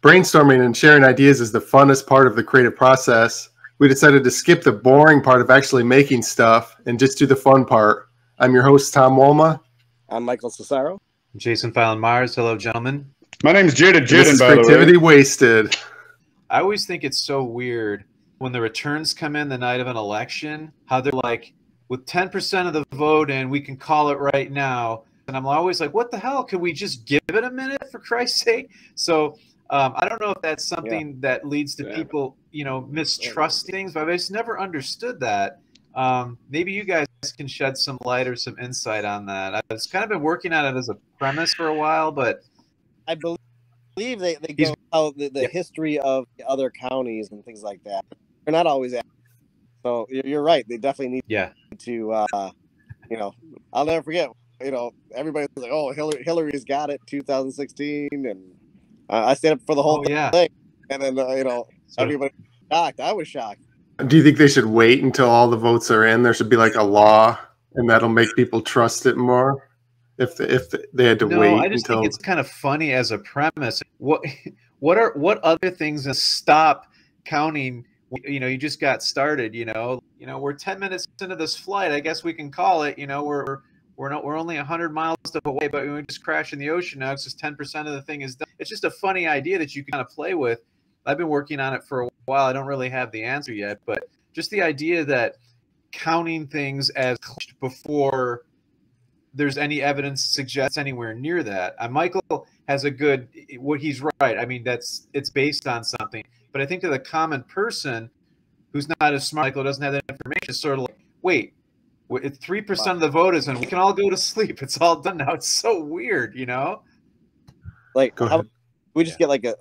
brainstorming and sharing ideas is the funnest part of the creative process, we decided to skip the boring part of actually making stuff and just do the fun part. I'm your host, Tom Wolma. I'm Michael Cesaro. Jason Fallon-Myers. Hello, gentlemen. My name's Jaden. This is Creativity Wasted. I always think it's so weird when the returns come in the night of an election, how they're like, with 10% of the vote in, we can call it right now. And I'm always like, what the hell? Can we just give it a minute, for Christ's sake? So I don't know if that's something that leads to people, mistrusting things, but I just never understood that. Maybe you guys can shed some light or some insight on that. I've kind of been working on it as a premise for a while, but I believe they go out the history of the other counties and things like that. They're not always accurate. So you're right. They definitely need to, I'll never forget, everybody's like, oh, Hillary's got it 2016. And I stayed up for the whole thing. And then, everybody shocked. I was shocked. Do you think they should wait until all the votes are in? There should be like a law, and that'll make people trust it more. If they had to wait I just think it's kind of funny as a premise. What other things that stop counting? You just got started. We're 10 minutes into this flight. I guess we can call it. We're only 100 miles away, but we just crashed in the ocean now. It's just 10% of the thing is done. It's just a funny idea that you can kind of play with. I've been working on it for a while. I don't really have the answer yet, but just the idea that counting things as before there's any evidence suggests anywhere near that. Michael has he's right. I mean, it's based on something, but I think to the common person who's not as smart, Michael doesn't have that information. It's sort of like, wait, it's 3% of the vote is, and we can all go to sleep. It's all done now. It's so weird, Like, we just get like a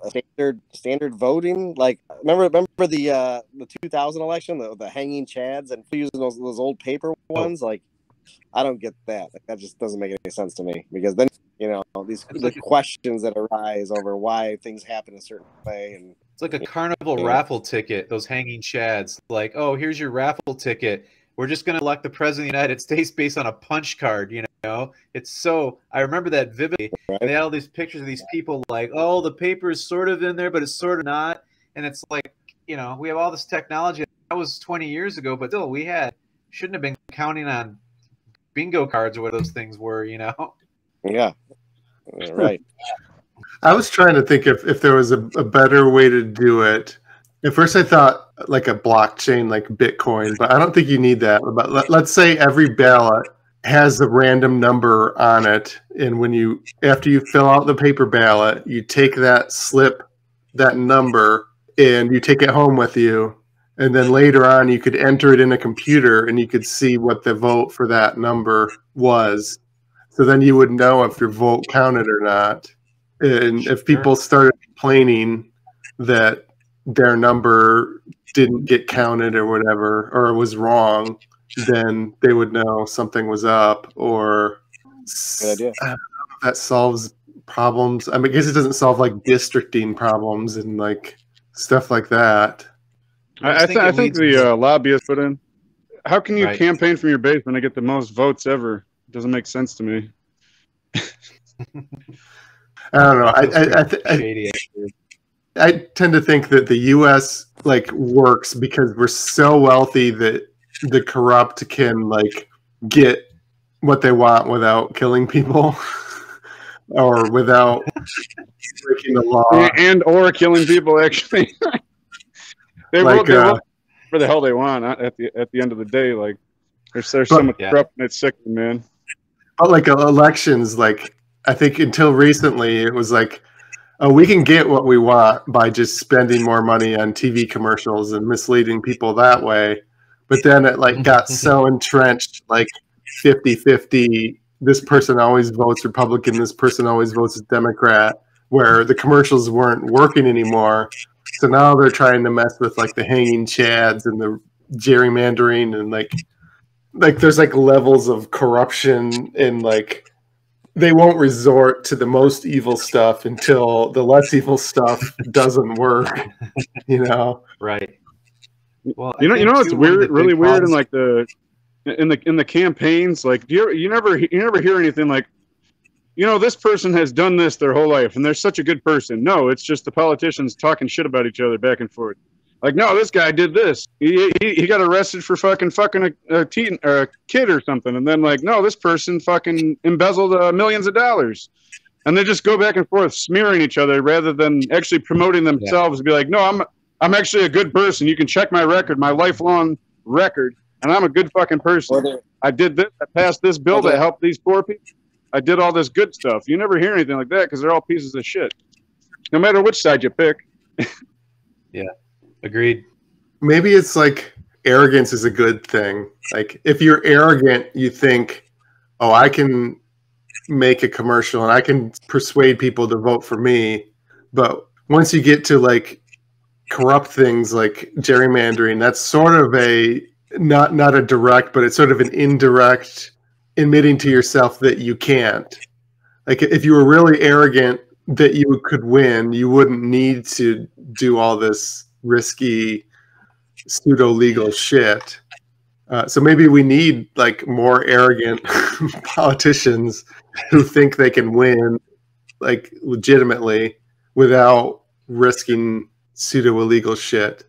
standard voting. Like, remember the 2000 election, the hanging chads, and using those old paper ones. Like, I don't get that. Like, that just doesn't make any sense to me, because then the questions that arise over why things happen a certain way, and it's like a carnival raffle ticket. Those hanging chads, like, oh, here's your raffle ticket. We're just going to elect the president of the United States based on a punch card. It's so. I remember that vividly. Right. They had all these pictures of these people, like, oh, the paper is sort of in there, but it's sort of not. And it's like, we have all this technology. That was 20 years ago, but still, shouldn't have been counting on bingo cards or what those things were, Yeah, right. I was trying to think if there was a better way to do it. At first I thought like a blockchain, like Bitcoin, but I don't think you need that. But let's say every ballot has a random number on it. And after you fill out the paper ballot, you take that slip, that number, and you take it home with you. And then later on, you could enter it in a computer and you could see what the vote for that number was. So then you would know if your vote counted or not. And if people started complaining that their number didn't get counted or whatever, or it was wrong, then they would know something was up. Or good idea. I don't know if that solves problems. I mean, I guess it doesn't solve like districting problems and like stuff like that. I think the lobbyists put in. How can you campaign from your base when they get the most votes ever? It doesn't make sense to me. I don't know. I tend to think that the U.S. like works because we're so wealthy that the corrupt can like get what they want without killing people or without breaking the law or killing people. Actually, they will for the hell they want at the end of the day. Like there's so much corruption, it's sickening, man. But like elections, like I think until recently it was like, oh, we can get what we want by just spending more money on TV commercials and misleading people that way. But then it like got so entrenched, like 50-50, this person always votes Republican, this person always votes Democrat, where the commercials weren't working anymore. So now they're trying to mess with like the hanging chads and the gerrymandering and like there's like levels of corruption and like they won't resort to the most evil stuff until the less evil stuff doesn't work, Right. Well, you know what's weird, really weird, in like in the campaigns, like you never hear anything like you know, this person has done this their whole life and they're such a good person. No, it's just the politicians talking shit about each other back and forth. Like, no, this guy did this. He got arrested for fucking a kid or something. And then like, no, this person fucking embezzled millions of dollars. And they just go back and forth smearing each other rather than actually promoting themselves and be like, no, I'm actually a good person. You can check my record, my lifelong record. And I'm a good fucking person. I did this. I passed this bill that helped these poor people. I did all this good stuff. You never hear anything like that because they're all pieces of shit. No matter which side you pick. Yeah, agreed. Maybe it's like arrogance is a good thing. Like if you're arrogant, you think, oh, I can make a commercial and I can persuade people to vote for me. But once you get to like corrupt things like gerrymandering, that's sort of a not a direct, but it's sort of an indirect admitting to yourself that you can't. Like if you were really arrogant that you could win, you wouldn't need to do all this risky pseudo legal shit. So maybe we need like more arrogant politicians who think they can win like legitimately without risking pseudo illegal shit.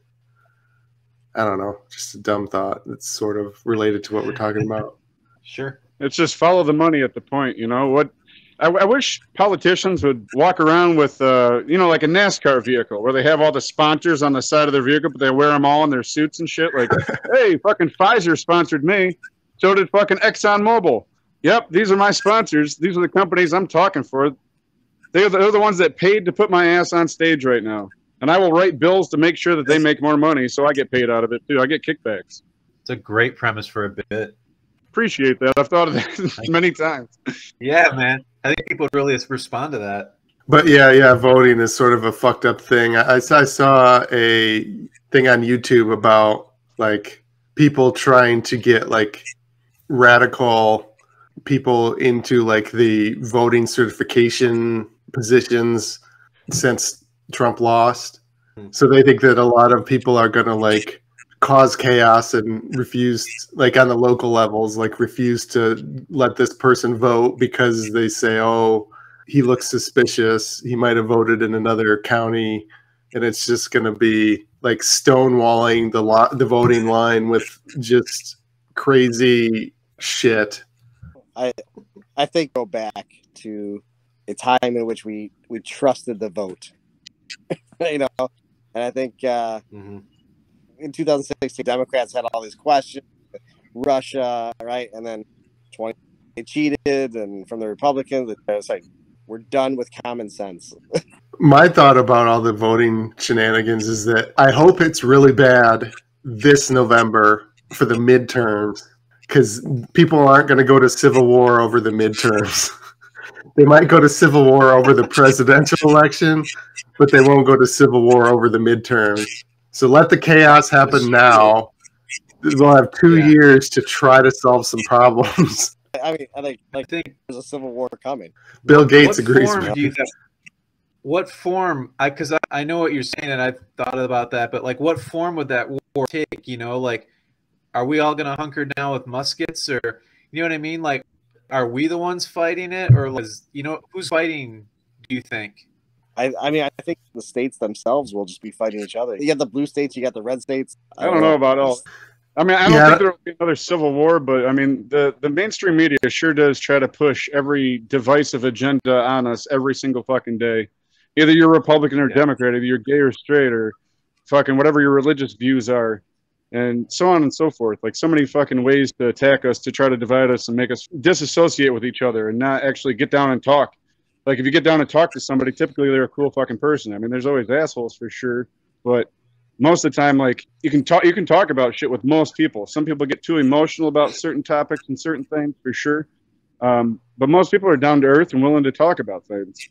I don't know, just a dumb thought that's sort of related to what we're talking about. Sure. It's just follow the money at the point, you know. What I wish politicians would walk around with, you know, like a NASCAR vehicle where they have all the sponsors on the side of their vehicle, but they wear them all in their suits and shit. Like, hey, fucking Pfizer sponsored me. So did fucking ExxonMobil. Yep, these are my sponsors. These are the companies I'm talking for. They're the ones that paid to put my ass on stage right now. And I will write bills to make sure that they make more money, so I get paid out of it too. I get kickbacks. It's a great premise for a bit. Appreciate that. I've thought of that many times. Yeah, man. I think people really respond to that. But yeah, voting is sort of a fucked up thing. I saw a thing on YouTube about like people trying to get like radical people into like the voting certification positions since Trump lost. So they think that a lot of people are going to like cause chaos and refuse, like on the local levels, like refuse to let this person vote because they say, oh, he looks suspicious. He might have voted in another county. And it's just going to be like stonewalling the voting line with just crazy shit. I think go back to a time in which we trusted the vote. You know, and I think in 2016, Democrats had all these questions, Russia, right, and then they cheated, and from the Republicans, it's like we're done with common sense. My thought about all the voting shenanigans is that I hope it's really bad this November for the midterms, because people aren't going to go to civil war over the midterms. They might go to civil war over the presidential election, but they won't go to civil war over the midterms. So let the chaos happen now. We'll have 2 years to try to solve some problems. I mean, I think there's a civil war coming. Bill Gates agrees with me. What form? Because I know what you're saying, and I've thought about that. But like, what form would that war take? You know, like, are we all gonna hunker down with muskets, or you know what I mean? Like, are we the ones fighting it, or who's fighting? Do you think? I mean, I think the states themselves will just be fighting each other. You got the blue states, you got the red states. I don't know about all. I mean, I don't think there will be another civil war, but I mean, the mainstream media sure does try to push every divisive agenda on us every single fucking day. Either you're Republican or Democrat, either you're gay or straight, or fucking whatever your religious views are, and so on and so forth. Like, so many fucking ways to attack us, to try to divide us and make us disassociate with each other and not actually get down and talk. Like, if you get down and talk to somebody, typically they're a cool fucking person. I mean, there's always assholes for sure, but most of the time, like, you can talk about shit with most people. Some people get too emotional about certain topics and certain things for sure, but most people are down to earth and willing to talk about things.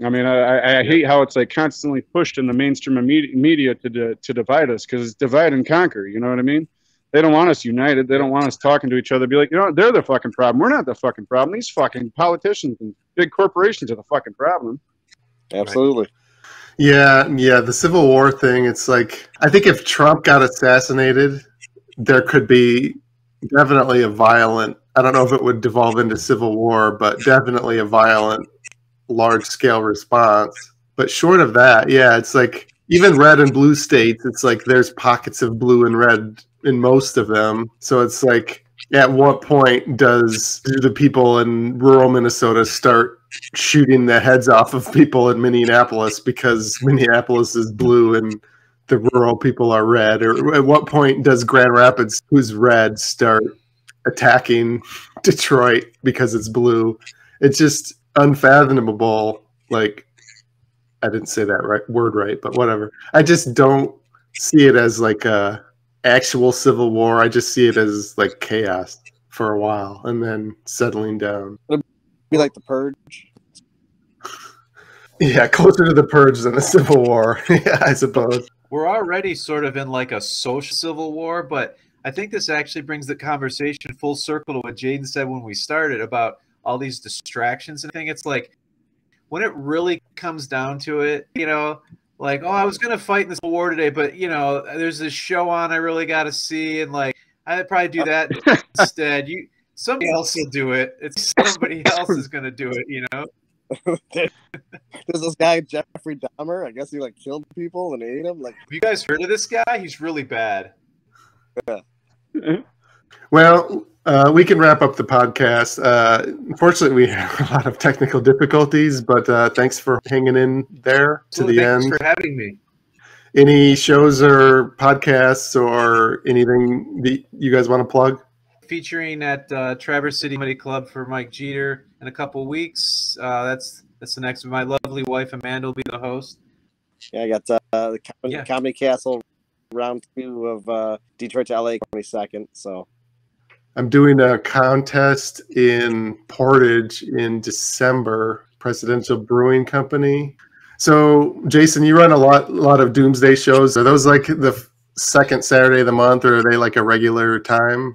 I mean, I hate how it's like constantly pushed in the mainstream media to divide us, because it's divide and conquer. You know what I mean? They don't want us united. They don't want us talking to each other. Be like, you know, they're the fucking problem. We're not the fucking problem. These fucking politicians and big corporations are the fucking problem. Absolutely. Right. Yeah. The Civil War thing. It's like, I think if Trump got assassinated, there could be definitely a violent I don't know if it would devolve into civil war, but definitely a violent, large-scale response. But short of that, yeah, it's like even red and blue states, it's like there's pockets of blue and red in most of them. So it's like, at what point do the people in rural Minnesota start shooting the heads off of people in Minneapolis because Minneapolis is blue and the rural people are red? Or at what point does Grand Rapids, who's red, start attacking Detroit because it's blue? It's just unfathomable. Like, I didn't say that word right, but whatever. I just don't see it as like a actual civil war. I just see it as like chaos for a while and then settling down. It'd be like the Purge. Yeah, closer to the Purge than a civil war. Yeah, I suppose. We're already sort of in like a social civil war, but I think this actually brings the conversation full circle to what Jaden said when we started about all these distractions and things. It's like when it really comes down to it, you know, like, oh, I was going to fight in this war today, but, you know, there's this show on I really got to see, and, like, I'd probably do that instead. Somebody else will do it. It's somebody else is going to do it, you know? There's this guy, Jeffrey Dahmer. I guess he, like, killed people and ate them. Like, have you guys heard of this guy? He's really bad. Yeah. Well, we can wrap up the podcast. Unfortunately, we have a lot of technical difficulties, but thanks for hanging in there to the end. Thanks for having me. Any shows or podcasts or anything that you guys want to plug? Featuring at Traverse City Comedy Club for Mike Jeter in a couple weeks. That's the next one. My lovely wife Amanda will be the host. Yeah, I got the Comedy Castle round 2 of Detroit to LA 22nd. So I'm doing a contest in Portage in December, Presidential Brewing Company. So, Jason, you run a lot of Doomsday shows. Are those like the second Saturday of the month, or are they like a regular time?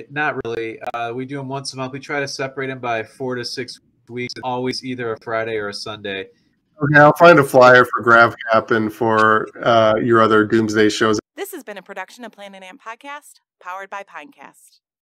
Not really. We do them once a month. We try to separate them by 4 to 6 weeks. Always either a Friday or a Sunday. Okay, I'll find a flyer for GravCap and for your other Doomsday shows. This has been a production of Planet Amp Podcast, powered by Pinecast.